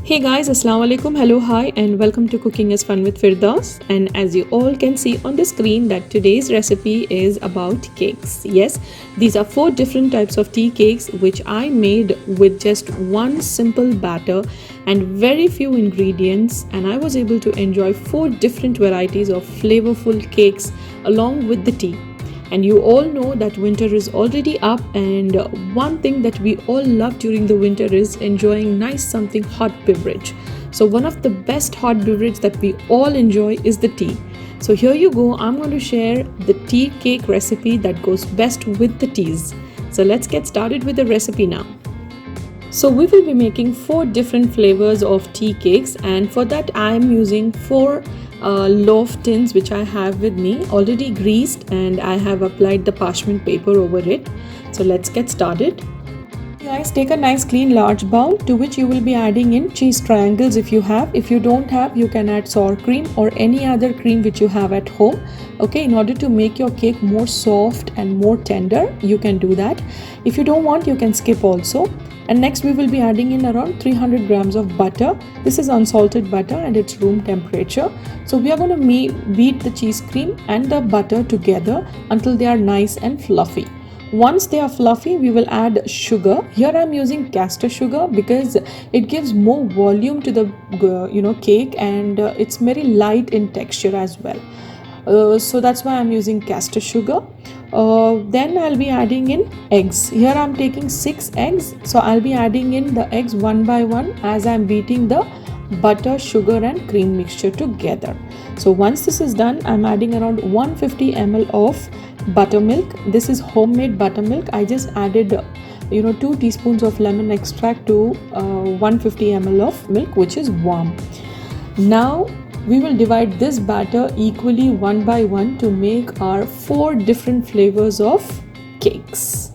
Hey guys, Assalamu alaikum, hello, hi, and welcome to Cooking is Fun with Firdaus. And as you all can see on the screen, that today's recipe is about cakes. Yes, these are 4 different types of tea cakes which I made with just one simple batter and very few ingredients, and I was able to enjoy 4 different varieties of flavorful cakes along with the tea. And you all know that winter is already up, and one thing that we all love during the winter is enjoying nice something hot beverage. So one of the best hot beverage that we all enjoy is the tea. So here you go, I'm going to share the tea cake recipe that goes best with the teas. So let's get started with the recipe now. So we will be making 4 different flavors of tea cakes, and for that I am using 4 loaf tins which I have with me already greased, and I have applied the parchment paper over it. So let's get started. Guys, take a nice clean large bowl to which you will be adding in cheese triangles if you have. If you don't have, you can add sour cream or any other cream which you have at home. Okay, in order to make your cake more soft and more tender, you can do that. If you don't want, you can skip also. And next we will be adding in around 300 grams of butter. This is unsalted butter and it's room temperature. So we are going to beat the cheese cream and the butter together until they are nice and fluffy. Once they are fluffy, we will add sugar. Here I am using caster sugar because it gives more volume to the cake, and it's very light in texture as well. So that's why I'm using caster sugar. Then I'll be adding in eggs. Here I'm taking 6 eggs, so I'll be adding in the eggs one by one as I'm beating the butter, sugar and cream mixture together. So once this is done, I'm adding around 150 ml of buttermilk. This is homemade buttermilk. I just added 2 teaspoons of lemon extract to 150 ml of milk, which is warm. Now we will divide this batter equally one by one to make our 4 different flavors of cakes.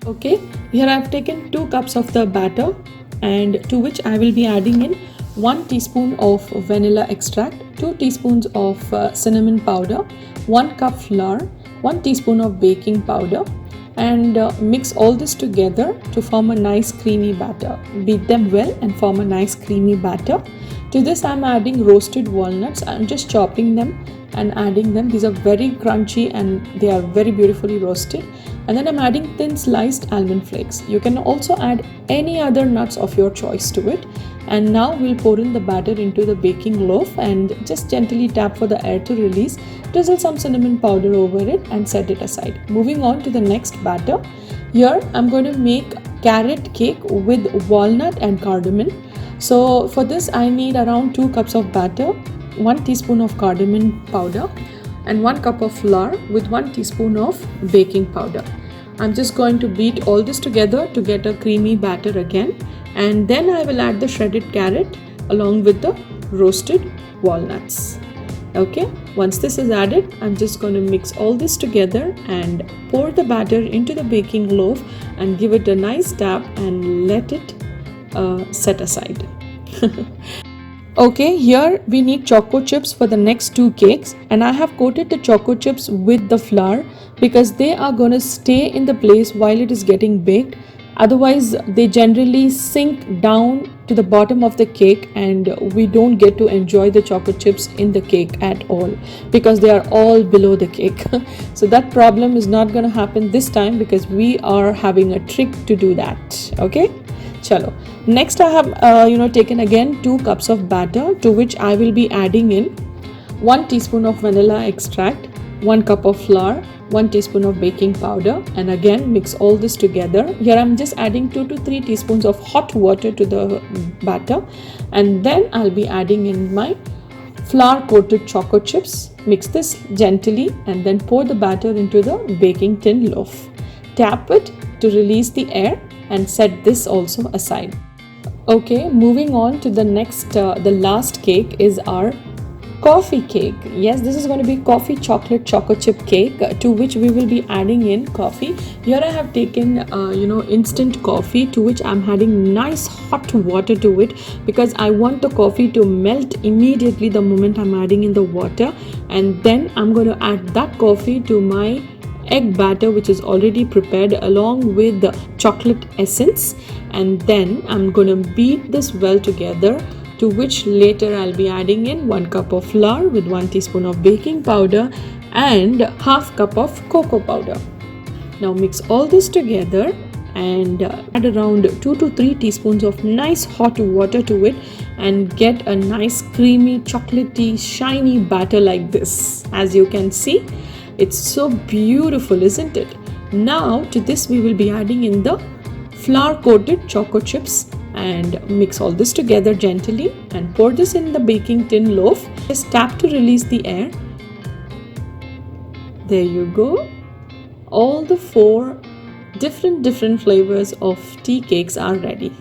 Okay, here I have taken 2 cups of the batter, and to which I will be adding in 1 teaspoon of vanilla extract, 2 teaspoons of cinnamon powder, 1 cup flour, 1 teaspoon of baking powder, and mix all this together to form a nice creamy batter. Beat them well and form a nice creamy batter. To this I'm adding roasted walnuts. I'm just chopping them and adding them. These are very crunchy and they are very beautifully roasted. And then I'm adding thin sliced almond flakes. You can also add any other nuts of your choice to it. And now we'll pour in the batter into the baking loaf and just gently tap for the air to release. Drizzle some cinnamon powder over it and set it aside. Moving on to the next batter. Here I'm going to make carrot cake with walnut and cardamom. So for this I need around 2 cups of batter, 1 teaspoon of cardamom powder and 1 cup of flour with 1 teaspoon of baking powder. I'm just going to beat all this together to get a creamy batter again, and then I will add the shredded carrot along with the roasted walnuts. Okay, once this is added, I'm just going to mix all this together and pour the batter into the baking loaf and give it a nice tap and let it set aside. Okay, here we need choco chips for the next 2 cakes, and I have coated the choco chips with the flour because they are going to stay in the place while it is getting baked. Otherwise they generally sink down to the bottom of the cake and we don't get to enjoy the chocolate chips in the cake at all because they are all below the cake. So that problem is not going to happen this time because we are having a trick to do that. Okay, chalo. Next I have taken again 2 cups of batter, to which I will be adding in 1 teaspoon of vanilla extract, 1 cup of flour, 1 teaspoon of baking powder, and again mix all this together. Here I'm just adding 2 to 3 teaspoons of hot water to the batter, and then I'll be adding in my flour coated choco chips. Mix this gently and then pour the batter into the baking tin loaf. Tap it to release the air and set this also aside. Okay, moving on to the next, the last cake is our coffee cake. Yes, this is going to be coffee chocolate choco chip cake, to which we will be adding in coffee. Here I have taken instant coffee, to which I'm adding nice hot water to it because I want the coffee to melt immediately the moment I'm adding in the water, and then I'm going to add that coffee to my egg batter which is already prepared along with the chocolate essence, and then I'm gonna beat this well together, to which later I'll be adding in 1 cup of flour with 1 teaspoon of baking powder and half cup of cocoa powder. Now mix all this together and add around 2 to 3 teaspoons of nice hot water to it and get a nice creamy chocolatey shiny batter like this. As you can see, it's so beautiful, isn't it? Now to this we will be adding in the flour coated choco chips and mix all this together gently and pour this in the baking tin loaf. Just tap to release the air. There you go. All the 4 different flavors of tea cakes are ready.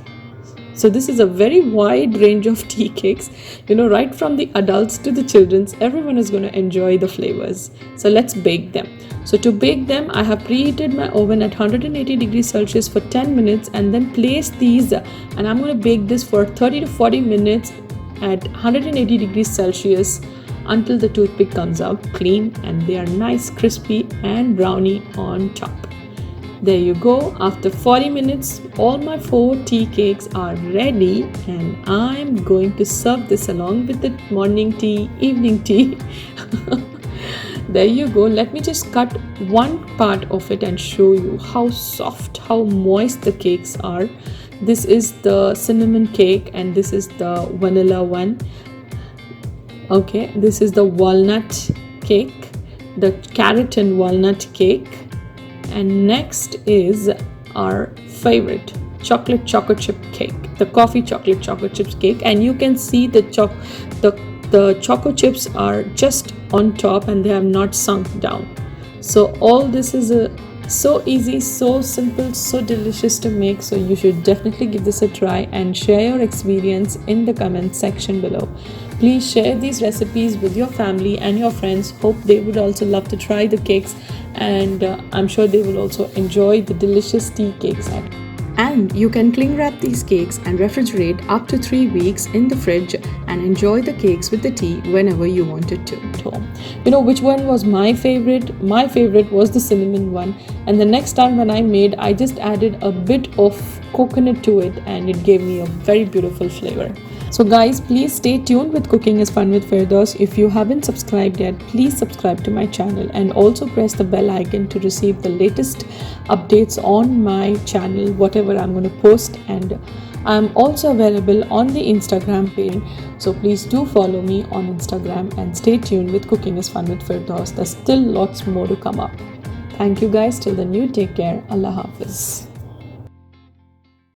So this is a very wide range of tea cakes, right from the adults to the children's. Everyone is going to enjoy the flavors. So let's bake them. So to bake them, I have preheated my oven at 180 degrees Celsius for 10 minutes and then place these, and I'm going to bake this for 30 to 40 minutes at 180 degrees Celsius until the toothpick comes out clean and they are nice, crispy and brownie on top. There you go. After 40 minutes, all my 4 tea cakes are ready and I'm going to serve this along with the morning tea, evening tea. There you go. Let me just cut one part of it and show you how soft, how moist the cakes are. This is the cinnamon cake and this is the vanilla one. Okay, this is the walnut cake, the carrot and walnut cake. And next is our favorite chocolate choco chip cake, the coffee chocolate choco chips cake. And you can see the choco chips are just on top and they have not sunk down. So all this is so easy, so simple, so delicious to make. So you should definitely give this a try and share your experience in the comment section below. Please share these recipes with your family and your friends. Hope they would also love to try the cakes, and I'm sure they will also enjoy the delicious tea cakes. And you can cling wrap these cakes and refrigerate up to 3 weeks in the fridge and enjoy the cakes with the tea whenever you wanted to at home. Which one was my favorite? My favorite was the cinnamon one, and the next time when I made, I just added a bit of coconut to it and it gave me a very beautiful flavor. So guys, please stay tuned with Cooking is Fun with Firdaus. If you haven't subscribed yet, please subscribe to my channel and also press the bell icon to receive the latest updates on my channel, whatever I'm going to post. And I'm also available on the Instagram page, so please do follow me on Instagram and stay tuned with Cooking is Fun with Firdaus. There's still lots more to come up. Thank you guys. Till then, you take care. Allah Hafiz.